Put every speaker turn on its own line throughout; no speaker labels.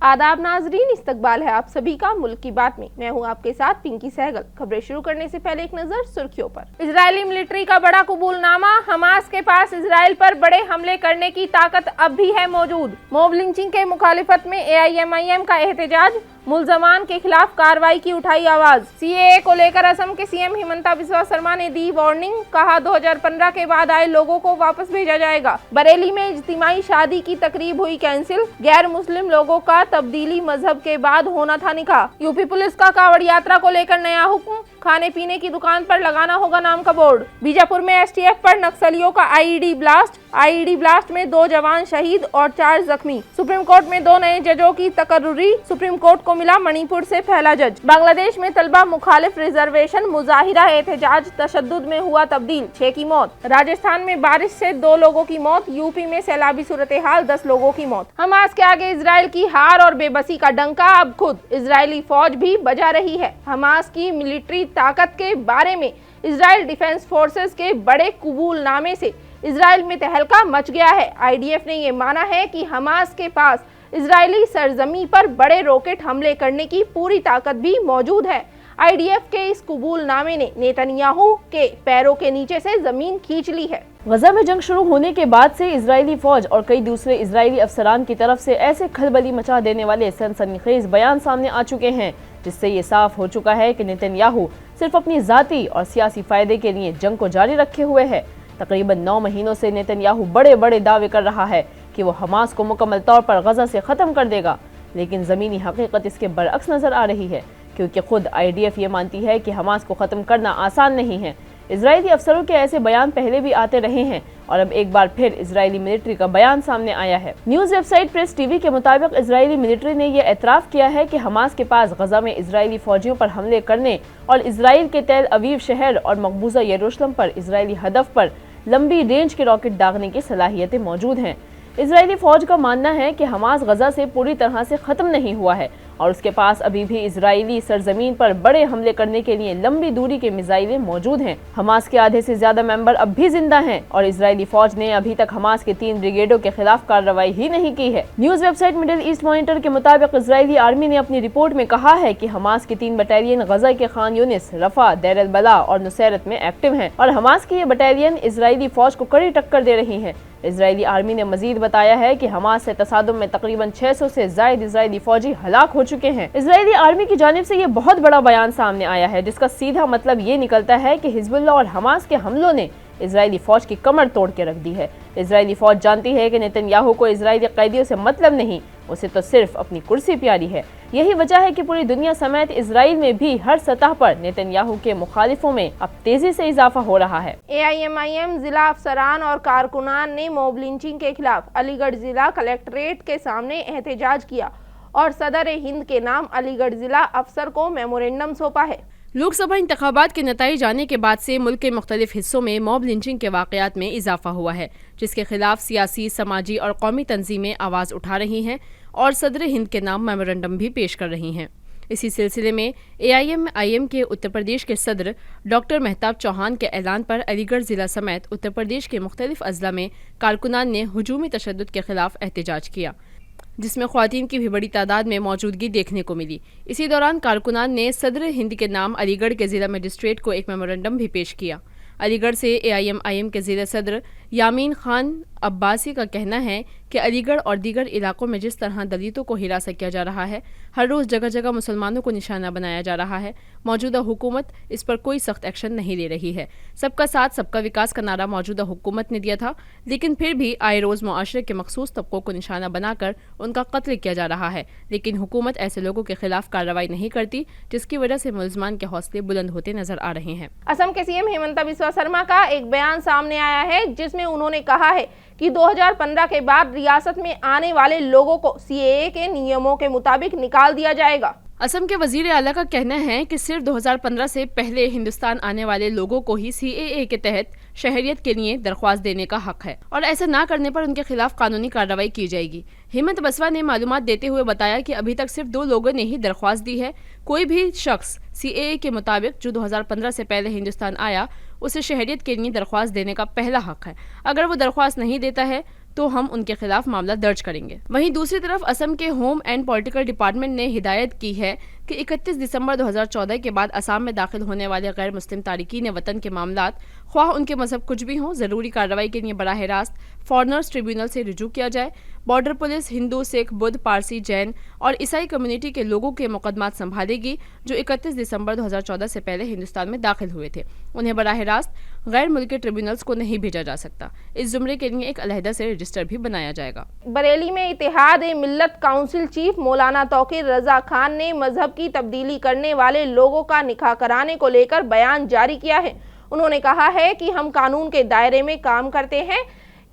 आदाब नाजरीन, इस्तकबाल है आप सभी का मुल्क की बात में। मैं हूं आपके साथ पिंकी सहगल। खबरें शुरू करने से पहले एक नजर सुर्खियों पर। इजरायली मिलिट्री का बड़ा कबूलनामा, हमास के पास इजराइल पर बड़े हमले करने की ताकत अब भी है मौजूद। मॉब लिंचिंग के मुखालिफत में AIM-IM का एहतजाज, मुल्जमान के खिलाफ कार्रवाई की उठाई आवाज। CAA को लेकर असम के CM हिमंता बिस्वा शर्मा ने दी वार्निंग, कहा 2015 के बाद आए लोगों को वापस भेजा जाएगा। बरेली में इज्तिमाई शादी की तकरीब हुई कैंसिल, गैर मुस्लिम लोगों का तब्दीली मजहब के बाद होना था निकाह। यूपी पुलिस का कांवड़ यात्रा को लेकर नया हुक्म, खाने पीने की दुकान पर लगाना होगा नाम का बोर्ड। बीजापुर में STF पर नक्सलियों का IED ब्लास्ट में 2 जवान शहीद और 4 जख्मी। सुप्रीम कोर्ट में 2 नए जजों की तकर्रुरी, सुप्रीम कोर्ट को मिला मणिपुर से पहला जज। बांग्लादेश में तलबा मुखालिफ रिजर्वेशन मुजाहिरा एहतजाज तशद्दुद में हुआ तब्दील, 6 की मौत। राजस्थान में बारिश से 2 लोगों की मौत, यूपी में सैलाबी सूरत हाल, 10 लोगों की मौत। हमास के आगे इजराइल की हार और बेबसी का डंका अब खुद इजरायली फौज भी बजा रही है। हमास की मिलिट्री ताकत के बारे में इजराइल डिफेंस फोर्सेस के बड़े कबूलनामे से इजराइल में तहलका मच गया है। IDF ने ये माना है कि हमास के पास इजरायली सरजमी पर बड़े रॉकेट हमले करने की पूरी ताकत भी मौजूद है। IDF के इस कबूलनामे ने नेतन्याहू के पैरों के नीचे से जमीन खींच ली है।
गजा में जंग शुरू होने के बाद से इजरायली फौज और कई दूसरे इजरायली अफसरान की तरफ से ऐसे खलबली मचा देने वाले सनसनीखेज बयान सामने आ चुके हैं, जिससे ये साफ हो चुका है कि नेतन्याहू सिर्फ अपनी जाती और सियासी फायदे के लिए जंग को जारी रखे हुए है। तकरीबन 9 महीनों से नेतन्याहू बड़े बड़े दावे कर रहा है कि वो हमास को मुकम्मल तौर पर गजा से ख़त्म कर देगा, लेकिन ज़मीनी हकीकत इसके बरअक्स नज़र आ रही है, क्योंकि खुद IDF ये मानती है कि हमास को ख़त्म करना आसान नहीं है। इजरायली अफसरों के ऐसे बयान पहले भी आते रहे हैं और अब एक बार फिर इजरायली मिलिट्री का बयान सामने आया है। न्यूज़ वेबसाइट प्रेस TV के मुताबिक इजरायली मिलिट्री ने यह एतराफ़ किया है कि हमास के पास गजा में इजरायली फौजियों पर हमले करने और इजराइल के तेल अवीव शहर और मकबूजा यरूशलेम पर इजरायली हदफ पर लंबी रेंज के रॉकेट दागने की सलाहियतें मौजूद हैं। इजरायली फौज का मानना है कि हमास गजा से पूरी तरह से ख़त्म नहीं हुआ है और उसके पास अभी भी इजरायली सरजमीन पर बड़े हमले करने के लिए लंबी दूरी के मिसाइलें मौजूद हैं। हमास के आधे से ज्यादा मेंबर अब भी जिंदा हैं और इजरायली फौज ने अभी तक हमास के 3 ब्रिगेडों के खिलाफ कार्रवाई ही नहीं की है। News website middle east monitor के मुताबिक इजरायली आर्मी ने अपनी रिपोर्ट में कहा है कि हमास की 3 बटालियन गजा के खान यूनिस, रफा, देर अल बला और नुसैरत में एक्टिव हैं और हमास की ये बटालियन इजरायली फौज को कड़ी टक्कर दे रही है। इजरायली आर्मी ने मजीद बताया है कि हमास से तसादुम में तकरीबन 600 से ज्यादा इजरायली फौजी हलाक हो चुके हैं। इजरायली आर्मी की जानिब से ये बहुत बड़ा बयान सामने आया है, जिसका सीधा मतलब ये निकलता है कि हिजबुल्लाह और हमास के हमलों ने इजरायली फौज की कमर तोड़ के रख दी है। इजरायली फौज जानती है कि नेतन्याहू को इजरायली कैदियों से मतलब नहीं, उसे तो सिर्फ अपनी कुर्सी प्यारी है। यही वजह है कि पूरी दुनिया समेत इजराइल में भी हर सतह पर नेतन्याहू के मुखालिफों में अब तेजी से इजाफा हो रहा है।
AIM-IM जिला अफसरान और कारकुनान ने मॉब लिंचिंग के खिलाफ अलीगढ़ जिला कलेक्ट्रेट के सामने एहतजाज किया और सदर हिंद के नाम अलीगढ़ जिला अफसर को मेमोरेंडम सौंपा है।
लोकसभा इंतखाबात के नतीजे आने के बाद से मुल्क के मुख्तलिफ हिस्सों में मॉब लिंचिंग के वाक़यात में इजाफा हुआ है, जिसके खिलाफ सियासी, समाजी और कौमी तंजीमें आवाज़ उठा रही हैं और सदर हिंद के नाम मेमोरेंडम भी पेश कर रही हैं। इसी सिलसिले में AIM-IM के उत्तर प्रदेश के सदर डॉक्टर मेहताब चौहान के ऐलान पर अलीगढ़ ज़िला समेत उत्तर प्रदेश के मुख्तलिफ अजला में कारकुनान ने हुजूमी तशद्दुद के खिलाफ एहतजाज किया, जिसमें ख़वातीन की भी बड़ी तादाद में मौजूदगी देखने को मिली। इसी दौरान कारकुनान ने सदर हिंद के नाम अलीगढ़ के ज़िला मजिस्ट्रेट को एक मेमोरेंडम भी पेश किया। अलीगढ़ से AIM-IM के ज़िला सदर यामीन खान अब्बासी का कहना है कि अलीगढ़ और दीगर इलाकों में जिस तरह दलितों को हिरासत किया जा रहा है, हर रोज़ जगह जगह मुसलमानों को निशाना बनाया जा रहा है, मौजूदा हुकूमत इस पर कोई सख्त एक्शन नहीं ले रही है। सबका साथ सबका विकास का नारा मौजूदा हुकूमत ने दिया था, लेकिन फिर भी आए रोज़ मुआशरे के मखसूस तबकों को निशाना बनाकर उनका कत्ल किया जा रहा है, लेकिन हुकूमत ऐसे लोगों के खिलाफ कार्रवाई नहीं करती, जिसकी वजह से मुलजमान के हौसले बुलंद होते नजर आ रहे हैं।
असम के CM हिमंता बिस्वा शर्मा का एक बयान सामने आया है, जिसमें उन्होंने कहा है कि 2015 के बाद रियासत में आने वाले लोगों को CAA के नियमों के मुताबिक निकाल दिया जाएगा।
असम के वजीर आला का कहना है कि सिर्फ 2015 से पहले हिंदुस्तान आने वाले लोगों को ही CAA के तहत शहरियत के लिए दरख्वास्त देने का हक है और ऐसा ना करने पर उनके खिलाफ कानूनी कार्रवाई की जाएगी। हिमंत बिस्वा ने मालूमात देते हुए बताया कि अभी तक सिर्फ 2 लोगों ने ही दरख्वास्त दी है। कोई भी शख्स CAA के मुताबिक जो 2015 से पहले हिंदुस्तान आया, उसे शहरियत के लिए दरख्वास्त देने का पहला हक है। अगर वो दरख्वास्त नहीं देता है तो हम उनके खिलाफ मामला दर्ज करेंगे। वहीं दूसरी तरफ असम के होम एंड पॉलिटिकल डिपार्टमेंट ने हिदायत की है कि 31 दिसंबर 2014 के बाद असम में दाखिल होने वाले गैर मुस्लिम तारिकीन वतन के मामलात, ख्वाह उनके मजहब कुछ भी हों, जरूरी कार्रवाई के लिए बराह रास्त फॉरनर्स ट्रिब्यूनल से रुजू किया जाए। बॉर्डर पुलिस हिंदू, सिख, बुद्ध, पारसी, जैन और ईसाई कम्युनिटी के लोगों के मुकदमात संभालेगी जो 31 दिसंबर 2014 से पहले हिंदुस्तान में दाखिल हुए थे। उन्हें बराह रास्त गैर मुल्की ट्रिब्यूनल्स को नहीं भेजा जा सकता। इस जुमरे के लिए एक अलहदा से रजिस्टर भी बनाया जाएगा।
बरेली में इत्तेहाद-ए-मिल्लत काउंसिल चीफ मौलाना तौकीर रजा खान ने मजहब की तब्दीली करने वाले लोगों का निकाह कराने को लेकर बयान जारी किया है। उन्होंने कहा है कि हम कानून के दायरे में काम करते हैं।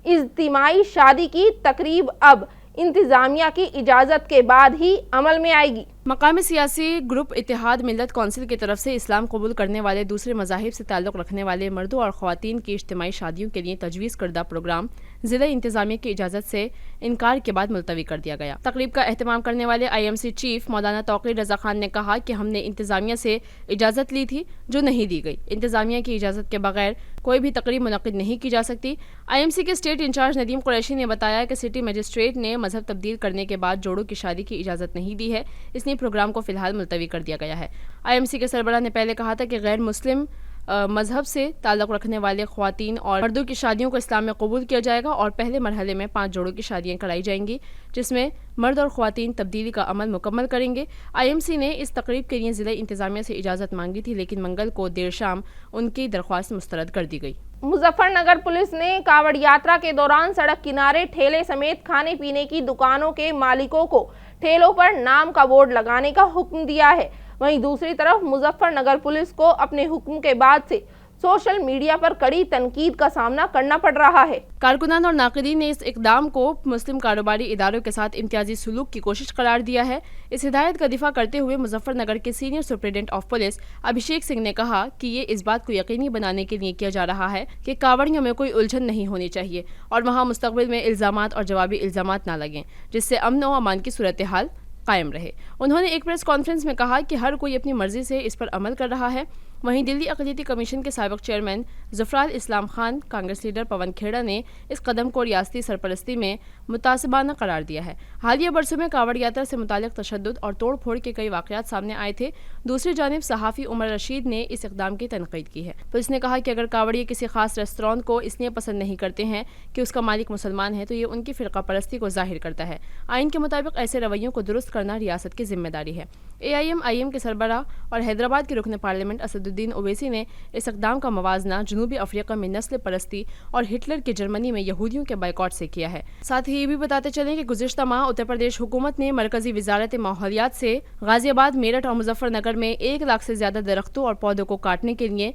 इज्तिमाई शादी की तकरीब अब इंतजामिया की इजाजत के बाद ही अमल में आएगी।
मकामी सियासी ग्रुप इत्तेहाद मिल्लत काउंसिल की तरफ से इस्लाम कबूल करने वाले दूसरे मज़ाहिब से ताल्लुक़ रखने वाले मर्दों और ख़वातीन की इज्तिमाई शादियों के लिए तजवीज़ करदा प्रोग्राम ज़िला इंतजामिया की इजाज़त से इनकार के बाद मुलतवी कर दिया गया। तकरीब का एहतमाम करने वाले IMC चीफ मौलाना तौकीर रजा खान ने कहा कि हमने इंतजामिया से इजाज़त ली थी जो नहीं दी गई। इंतजामिया की इजाज़त के बगैर कोई भी तकरीब मुनक़िद नहीं की जा सकती। IMC के स्टेट इंचार्ज नदीम कुरैशी ने बताया कि सिटी मजिस्ट्रेट ने मजहब तब्दील करने के बाद जोड़ों की शादी की इजाज़त नहीं दी है, इसलिए प्रोग्राम को फिलहाल मुलतवी कर दिया गया है। IMC के सरबराह ने पहले कहा था कि गैर मुस्लिम मजहब से ताल्लुक़ रखने वाले ख़वातीन और मर्दों की शादियों को इस्लाम में कबूल किया जाएगा और पहले मरहले में 5 जोड़ों की शादियां कराई जाएंगी, जिसमें मर्द और ख़वातीन तब्दीली का अमल मुकम्मल करेंगे। IMC ने इस तकरीब के लिए ज़िला इंतजामिया से इजाज़त मांगी थी, लेकिन मंगल को देर शाम उनकी दरख्वास्त मुस्तरद कर दी गई।
मुजफ्फरनगर पुलिस ने कावड़ यात्रा के दौरान सड़क किनारे ठेले समेत खाने पीने की दुकानों के मालिकों को ठेलों पर नाम का बोर्ड लगाने का हुक्म दिया है। वहीं दूसरी तरफ मुजफ्फरनगर पुलिस को अपने हुक्म के बाद से सोशल मीडिया पर कड़ी तनकीद का सामना करना पड़ रहा है।
कारकुनान और नाक़िदीन ने इस इक़दाम को मुस्लिम कारोबारी इदारों के साथ इम्तियाजी सुलूक की कोशिश करार दिया है। इस हिदायत का दिफा करते हुए मुजफ्फरनगर के senior superintendent of police Abhishek Singh ने कहा कि ये इस बात को यकीनी बनाने के लिए किया जा रहा है कि कावड़ियों में कोई उलझन नहीं होनी चाहिए और वहाँ मुस्तक़बिल में इल्ज़ामात और जवाबी इल्ज़ामात ना लगें, जिससे अमन व अमान की सूरत हाल कायम रहे। उन्होंने एक प्रेस कॉन्फ्रेंस में कहा कि हर कोई अपनी मर्जी से इस पर अमल कर रहा है। वहीं दिल्ली अक़लियती कमीशन के साबिक़ चेयरमैन ज़फ़रार इस्लाम खान, कांग्रेस लीडर पवन खेड़ा ने इस कदम को रियासती सरपरस्ती में मुतासिबाना करार दिया है। हालिया बरसों में कावड़ यात्रा से मुताल्लिक़ तशद्दुद और तोड़ फोड़ के कई वाक़यात सामने आए थे। दूसरी जानिब सहाफ़ी उमर रशीद ने इस इक़दाम की तनक़ीद की है। पुलिस ने कहा कि अगर कावड़िये किसी खास रेस्तरां को इसलिए पसंद नहीं करते हैं कि उसका मालिक मुसलमान है, तो ये उनकी फ़िरक़ा परस्ती को ज़ाहिर करता है। आइन के मुताबिक ऐसे रवैयों को दुरुस्त करना रियासत की जिम्मेदारी है। AIM के सरबराह और हैदराबाद के रुकन पार्लियामेंट असदुद्दीन ओवैसी ने इस इक़दाम का मवाजना जनूबी अफ्रीका में नस्ल परस्ती और हिटलर के जर्मनी में यहूदियों के बाइकॉट से किया है। साथ ही ये भी बताते चलें कि गुज़िश्ता माह उत्तर प्रदेश हुकूमत ने मरकजी वज़ारत माहौलियात से गाज़ियाबाद, मेरठ और मुजफ्फरनगर में 1 लाख से ज़्यादा दरख्तों और पौधों को काटने के लिए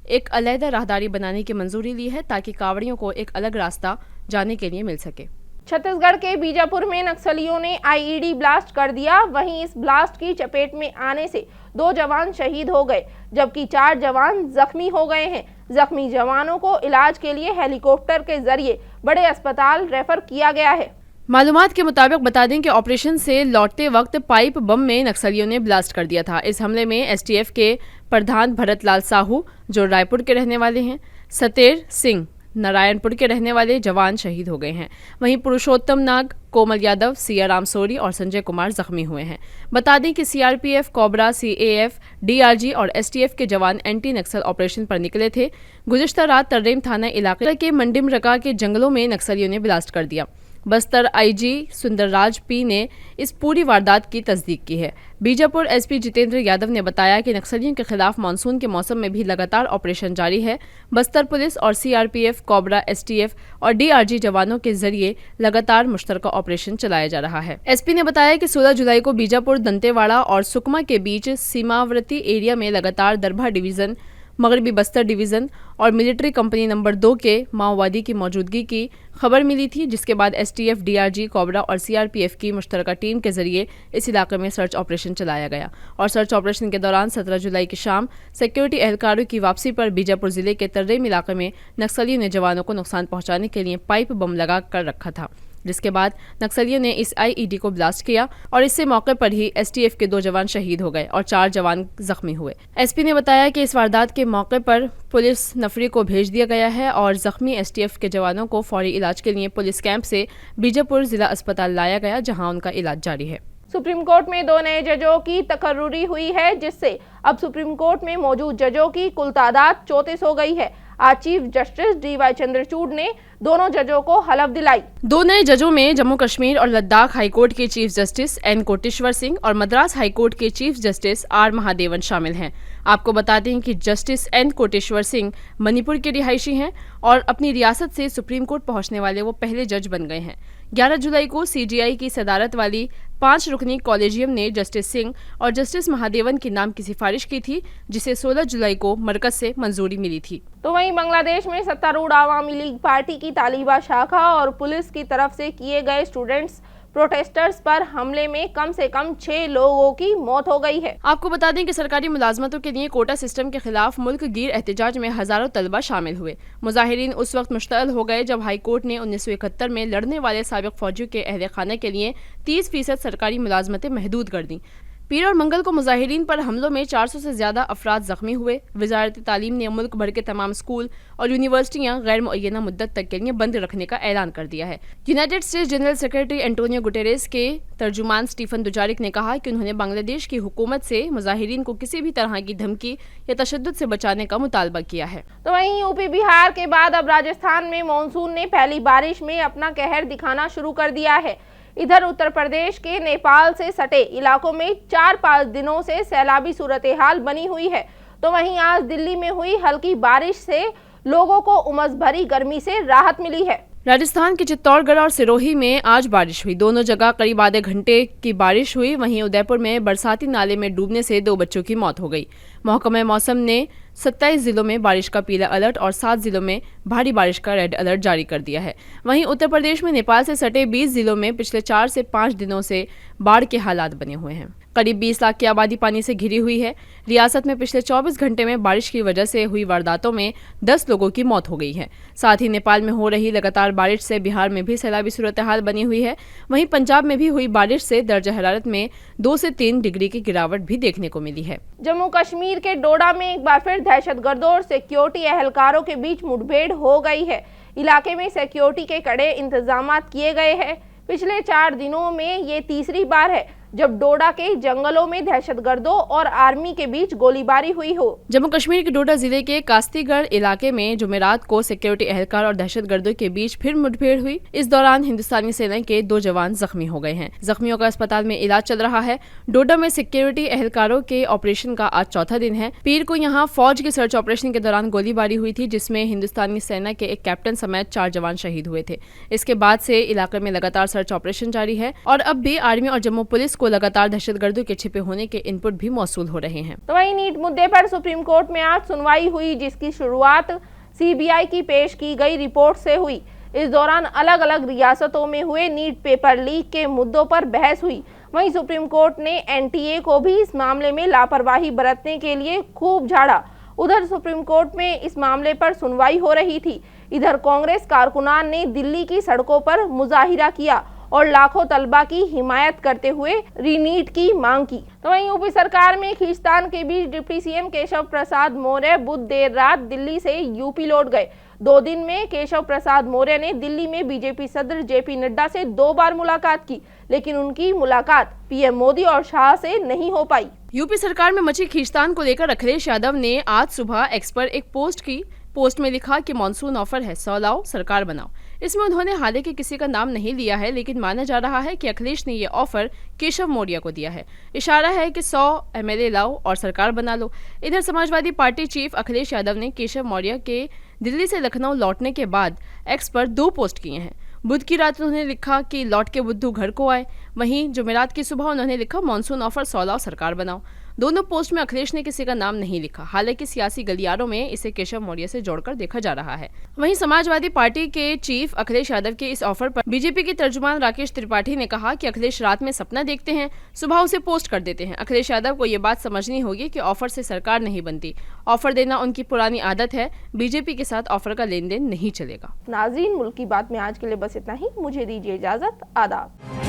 एक अलहदा राहदारी बनाने की मंजूरी ली है, ताकि कावड़ियों को एक अलग रास्ता जाने के लिए मिल सके।
छत्तीसगढ़ के बीजापुर में नक्सलियों ने IED ब्लास्ट कर दिया। वहीं इस ब्लास्ट की चपेट में आने से 2 जवान शहीद हो गए, जबकि 4 जवान जख्मी हो गए हैं। जख्मी जवानों को इलाज के लिए हेलीकॉप्टर के जरिए बड़े अस्पताल रेफर किया गया है।
मालूमात के मुताबिक बता दें कि ऑपरेशन से लौटते वक्त पाइप बम में नक्सलियों ने ब्लास्ट कर दिया था। इस हमले में STF के प्रधान भरत लाल साहू, जो रायपुर के रहने वाले हैं, सतेर सिंह नारायणपुर के रहने वाले जवान शहीद हो गए हैं। वहीं पुरुषोत्तम नाग, कोमल यादव, सियाराम सोरी और संजय कुमार जख्मी हुए हैं। बता दें कि CRPF, कोबरा, CAF, DRG और STF के जवान एंटी नक्सल ऑपरेशन पर निकले थे। गुज़िश्ता रात तर्रेम थाना इलाके के मंडिमरका के जंगलों में नक्सलियों ने ब्लास्ट कर दिया। बस्तर IG सुंदरराज P ने इस पूरी वारदात की तस्दीक की है। बीजापुर SP जितेंद्र यादव ने बताया कि नक्सलियों के खिलाफ मानसून के मौसम में भी लगातार ऑपरेशन जारी है। बस्तर पुलिस और CRPF, कोबरा, STF और DRG जवानों के जरिए लगातार मुश्तरका ऑपरेशन चलाया जा रहा है। SP ने बताया कि 16 जुलाई को बीजापुर, दंतेवाड़ा और सुकमा के बीच सीमावर्ती एरिया में लगातार दरभा डिवीजन, मगरबी बस्तर डिवीज़न और मिलिट्री कंपनी नंबर 2 के माओवादी की मौजूदगी की खबर मिली थी, जिसके बाद STF, DRG, कोबरा और CRPF की मुश्तरका टीम के जरिए इस इलाके में सर्च ऑपरेशन चलाया गया। और सर्च ऑपरेशन के दौरान 17 जुलाई की शाम सिक्योरिटी एहलकारों की वापसी पर बीजापुर जिले के तर्रेम इलाके में नक्सलियों ने जवानों को नुकसान पहुंचाने के लिए पाइप बम लगा कर रखा था। जिसके बाद नक्सलियों ने इस आईईडी को ब्लास्ट किया और इससे मौके पर ही एसटीएफ के 2 जवान शहीद हो गए और 4 जवान जख्मी हुए। एसपी ने बताया कि इस वारदात के मौके पर पुलिस नफरी को भेज दिया गया है और जख्मी एसटीएफ के जवानों को फौरी इलाज के लिए पुलिस कैंप से बीजापुर जिला अस्पताल लाया गया, जहां उनका इलाज जारी है।
सुप्रीम कोर्ट में 2 नए जजों की तकर्रुरी हुई है, जिससे अब सुप्रीम कोर्ट में मौजूद जजों की कुल तादाद 34 हो गई है। आज चीफ जस्टिस DY चंद्रचूड़ ने दोनों जजों को हलफ दिलाई।
2 नए जजों में जम्मू कश्मीर और लद्दाख हाईकोर्ट के chief justice N Koteshwar Singh और मद्रास हाईकोर्ट के चीफ जस्टिस R महादेवन शामिल हैं। आपको बता दें कि जस्टिस N कोटेश्वर सिंह मणिपुर के रिहायशी हैं और अपनी रियासत से सुप्रीम कोर्ट पहुंचने वाले वो पहले जज बन गए हैं। 11 जुलाई को CJI की सदारत वाली 5 रुकनी कॉलेजियम ने जस्टिस सिंह और जस्टिस महादेवन के नाम की सिफारिश की थी, जिसे 16 जुलाई को मरकज से मंजूरी मिली थी।
तो वहीं बांग्लादेश में सत्तारूढ़ आवामी लीग पार्टी की तालिबा शाखा और पुलिस की तरफ से किए गए स्टूडेंट्स प्रोटेस्टर्स पर हमले में कम से कम 6 लोगों की मौत हो गई है।
आपको बता दें कि सरकारी मुलाजमतों के लिए कोटा सिस्टम के खिलाफ मुल्क गिर एहतजाज में हजारों तलबा शामिल हुए। मुजाहिरीन उस वक्त मुश्तअल हो गए जब हाई कोर्ट ने 1971 में लड़ने वाले साबिक फौजियों के अहले खाना के लिए 30% सरकारी मुलाजमतें महदूद कर दी। पीर और मंगल को मुजाहिरीन पर हमलों में 400 से ज्यादा अफराद जख्मी हुए। वजारत तालीम ने मुल्क भर के तमाम स्कूल और यूनिवर्सिटियां गैर मुअय्यना मुद्दत तक के लिए बंद रखने का ऐलान कर दिया है। United states general secretary Antonio Guterres के तर्जुमान स्टीफन दुजारिक ने कहा कि उन्होंने बांग्लादेश की हुकूमत से मुजाहिरीन को किसी भी तरह की धमकी या तशद्दुद से बचाने का मुतालबा किया है।
तो वहीं यूपी बिहार के बाद अब राजस्थान में मानसून ने पहली बारिश में अपना कहर दिखाना शुरू कर दिया है। इधर उत्तर प्रदेश के नेपाल से सटे इलाकों में 4-5 दिनों से सैलाबी सूरत हाल बनी हुई है। तो वहीं आज दिल्ली में हुई हल्की बारिश से लोगों को उमस भरी गर्मी से राहत मिली है।
राजस्थान के चित्तौड़गढ़ और सिरोही में आज बारिश हुई। दोनों जगह करीब आधे घंटे की बारिश हुई। वहीं उदयपुर में बरसाती नाले में डूबने से 2 बच्चों की मौत हो गई। महकमा मौसम ने 27 जिलों में बारिश का पीला अलर्ट और 7 जिलों में भारी बारिश का रेड अलर्ट जारी कर दिया है। वहीं उत्तर प्रदेश में नेपाल से सटे 20 जिलों में पिछले 4 से 5 दिनों से बाढ़ के हालात बने हुए हैं। करीब 20 लाख की आबादी पानी से घिरी हुई है। रियासत में पिछले 24 घंटे में बारिश की वजह से हुई वारदातों में 10 लोगों की मौत हो गई है। साथ ही नेपाल में हो रही लगातार बारिश से बिहार में भी सैलाबी सूरत हाल बनी हुई है। वहीं पंजाब में भी हुई बारिश से दर्जा हरारत में 2 से 3 डिग्री की गिरावट भी देखने को मिली है।
जम्मू कश्मीर के डोडा में एक बार फिर दहशतगर्दों और सिक्योरिटी एहलकारों के बीच मुठभेड़ हो गई है। इलाके में सिक्योरिटी के कड़े इंतजाम किए गए हैं। पिछले 4 दिनों में ये तीसरी बार है जब डोडा के जंगलों में दहशतगर्दों और आर्मी के बीच गोलीबारी हुई हो।
जम्मू कश्मीर के डोडा जिले के कास्तीगढ़ इलाके में जुमेरात को सिक्योरिटी एहलकार और दहशतगर्दों के बीच फिर मुठभेड़ हुई। इस दौरान हिंदुस्तानी सेना के 2 जवान जख्मी हो गए हैं। जख्मियों का अस्पताल में इलाज चल रहा है। डोडा में सिक्योरिटी एहलकारों के ऑपरेशन का आज चौथा दिन है। पीर को यहाँ फौज के सर्च ऑपरेशन के दौरान गोलीबारी हुई थी, जिसमें हिंदुस्तानी सेना के एक कैप्टन समेत 4 जवान शहीद हुए थे। इसके बाद से इलाके में लगातार सर्च ऑपरेशन जारी है और अब भी आर्मी और जम्मू पुलिस को लगातार दहशतगर्दों के छिपे होने के इनपुट भी मौसूल हो रहे हैं।
तो वहीं नीट मुद्दे पर सुप्रीम कोर्ट में आज सुनवाई हुई, जिसकी शुरुआत CBI की पेश की गई रिपोर्ट से हुई। इस दौरान अलग अलग रियासतों में हुए नीट पेपर लीक के मुद्दों पर बहस हुई। वहीं सुप्रीम कोर्ट ने NTA को भी इस मामले में लापरवाही बरतने के लिए खूब झाड़ा। उधर सुप्रीम कोर्ट में इस मामले पर सुनवाई हो रही थी। इधर कांग्रेस कारकुनान ने दिल्ली की सड़कों पर मुजाहिरा किया और लाखों तलबा की हिमायत करते हुए रीनीट की मांग की। तो वहीं यूपी सरकार में खींचतान के बीच डिप्टी CM केशव प्रसाद मौर्य बुध देर रात दिल्ली से यूपी लौट गए। 2 दिन में केशव प्रसाद मौर्य ने दिल्ली में BJP सदर JP नड्डा से 2 बार मुलाकात की, लेकिन उनकी मुलाकात PM मोदी और शाह से नहीं हो पाई।
यूपी सरकार में मची खींचतान को लेकर अखिलेश यादव ने आज सुबह एक्स पर एक पोस्ट की। पोस्ट में लिखा कि मानसून ऑफर है, 100 लाओ सरकार बनाओ। इसमें उन्होंने हालांकि किसी का नाम नहीं लिया है, लेकिन माना जा रहा है कि अखिलेश ने ये ऑफर केशव मौर्य को दिया है। इशारा है कि 100 MLA लाओ और सरकार बना लो। इधर समाजवादी पार्टी चीफ अखिलेश यादव ने केशव मौर्य के दिल्ली से लखनऊ लौटने के बाद एक्स पर 2 पोस्ट किए हैं। बुध की रात उन्होंने लिखा कि लौट के बुद्धू घर को आए। वहीं जुमेरात की सुबह उन्होंने लिखा मानसून ऑफर 100 लाओ सरकार बनाओ। दोनों पोस्ट में अखिलेश ने किसी का नाम नहीं लिखा। हालांकि सियासी गलियारों में इसे केशव मौर्य से जोड़कर देखा जा रहा है। वहीं समाजवादी पार्टी के चीफ अखिलेश यादव के इस ऑफर पर बीजेपी के तर्जुमान राकेश त्रिपाठी ने कहा कि अखिलेश रात में सपना देखते हैं, सुबह उसे पोस्ट कर देते हैं। अखिलेश यादव को ये बात समझनी होगी कि ऑफर से सरकार नहीं बनती, ऑफर देना उनकी पुरानी आदत है। बीजेपी के साथ ऑफर का लेन देन नहीं चलेगा।
नाज़रीन, मुल्क की बात में आज के लिए बस इतना ही। मुझे दीजिए इजाजत। आदाब।